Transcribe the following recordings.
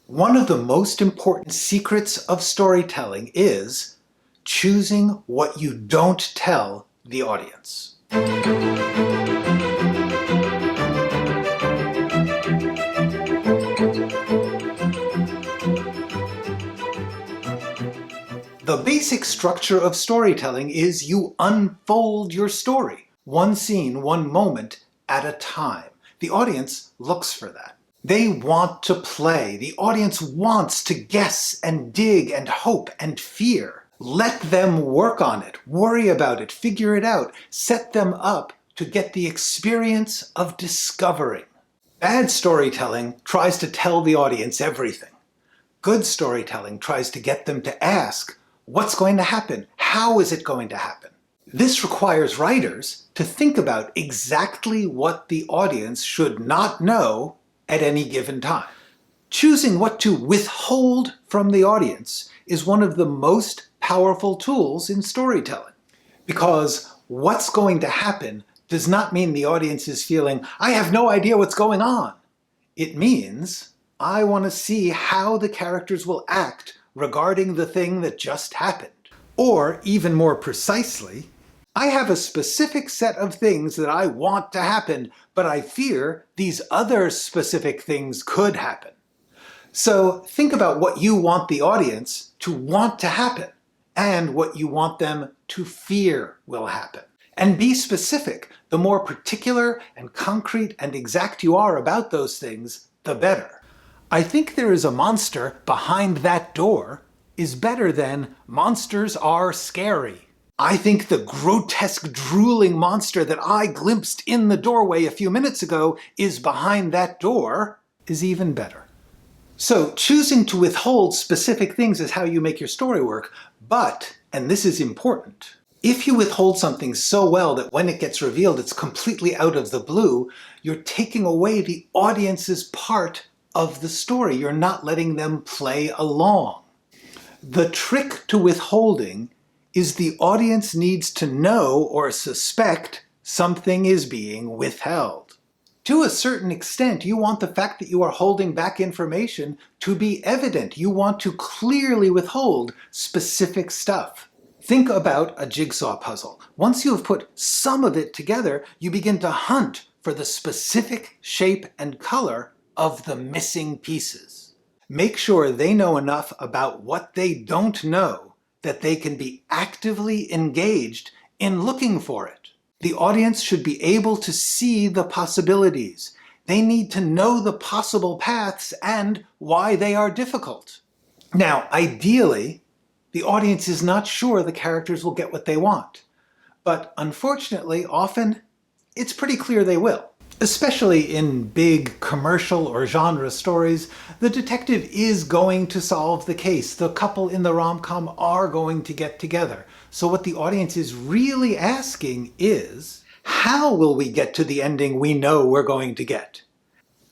One of the most important secrets of storytelling is choosing what you don't tell the audience. The basic structure of storytelling is you unfold your story, one scene, one moment at a time. The audience looks for that. They want to play. The audience wants to guess and dig and hope and fear. Let them work on it, worry about it, figure it out, set them up to get the experience of discovering. Bad storytelling tries to tell the audience everything. Good storytelling tries to get them to ask, what's going to happen? How is it going to happen? This requires writers to think about exactly what the audience should not know at any given time. Choosing what to withhold from the audience is one of the most powerful tools in storytelling. Because what's going to happen does not mean the audience is feeling, I have no idea what's going on. It means, I want to see how the characters will act regarding the thing that just happened. Or, even more precisely, I have a specific set of things that I want to happen, but I fear these other specific things could happen. So think about what you want the audience to want to happen, and what you want them to fear will happen. And be specific. The more particular and concrete and exact you are about those things, the better. I think there is a monster behind that door is better than monsters are scary. I think the grotesque, drooling monster that I glimpsed in the doorway a few minutes ago is behind that door is even better. So choosing to withhold specific things is how you make your story work, but, and this is important, if you withhold something so well that when it gets revealed it's completely out of the blue, you're taking away the audience's part of the story. You're not letting them play along. The trick to withholding is the audience needs to know or suspect something is being withheld. To a certain extent, you want the fact that you are holding back information to be evident. You want to clearly withhold specific stuff. Think about a jigsaw puzzle. Once you have put some of it together, you begin to hunt for the specific shape and color of the missing pieces. Make sure they know enough about what they don't know that they can be actively engaged in looking for it. The audience should be able to see the possibilities. They need to know the possible paths and why they are difficult. Now, ideally, the audience is not sure the characters will get what they want. But unfortunately, often, it's pretty clear they will. Especially in big commercial or genre stories, the detective is going to solve the case. The couple in the rom-com are going to get together. So what the audience is really asking is, how will we get to the ending we know we're going to get?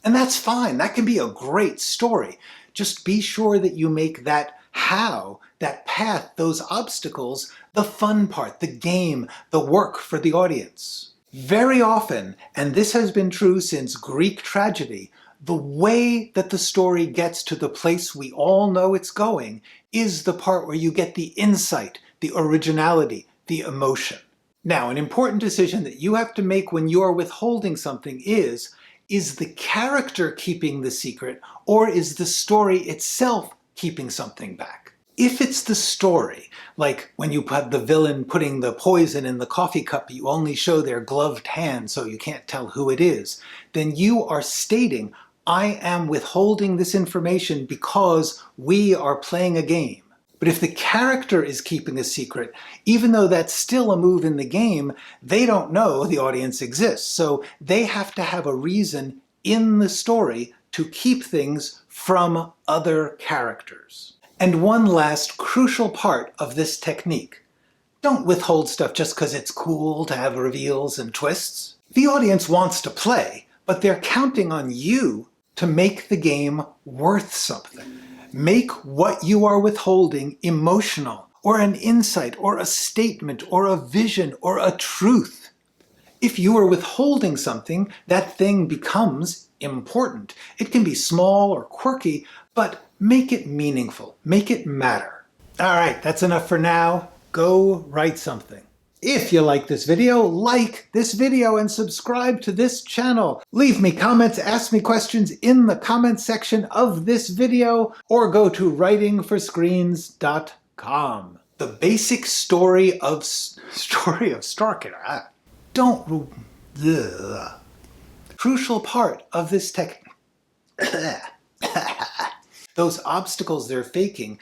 And that's fine. That can be a great story. Just be sure that you make that how, that path, those obstacles, the fun part, the game, the work for the audience. Very often, and this has been true since Greek tragedy, the way that the story gets to the place we all know it's going is the part where you get the insight, the originality, the emotion. Now, an important decision that you have to make when you are withholding something is the character keeping the secret, or is the story itself keeping something back? If it's the story, like when you put the villain putting the poison in the coffee cup, you only show their gloved hand so you can't tell who it is, then you are stating, I am withholding this information because we are playing a game. But if the character is keeping a secret, even though that's still a move in the game, they don't know the audience exists. So they have to have a reason in the story to keep things from other characters. And one last crucial part of this technique. Don't withhold stuff just because it's cool to have reveals and twists. The audience wants to play, but they're counting on you to make the game worth something. Make what you are withholding emotional, or an insight, or a statement, or a vision, or a truth. If you are withholding something, that thing becomes important. It can be small or quirky, but make it meaningful. Make it matter. All right, that's enough for now. Go write something. If you like this video and subscribe to this channel. Leave me comments, ask me questions in the comments section of this video, or go to writingforscreens.com. The basic story of Stork. Crucial part of this tech. Those obstacles they're faking.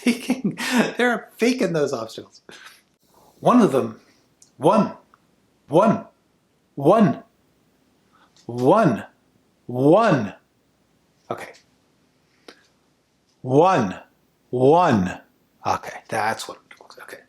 They're faking those obstacles. One of them, one. Okay. One. Okay, that's what it looks like. Okay.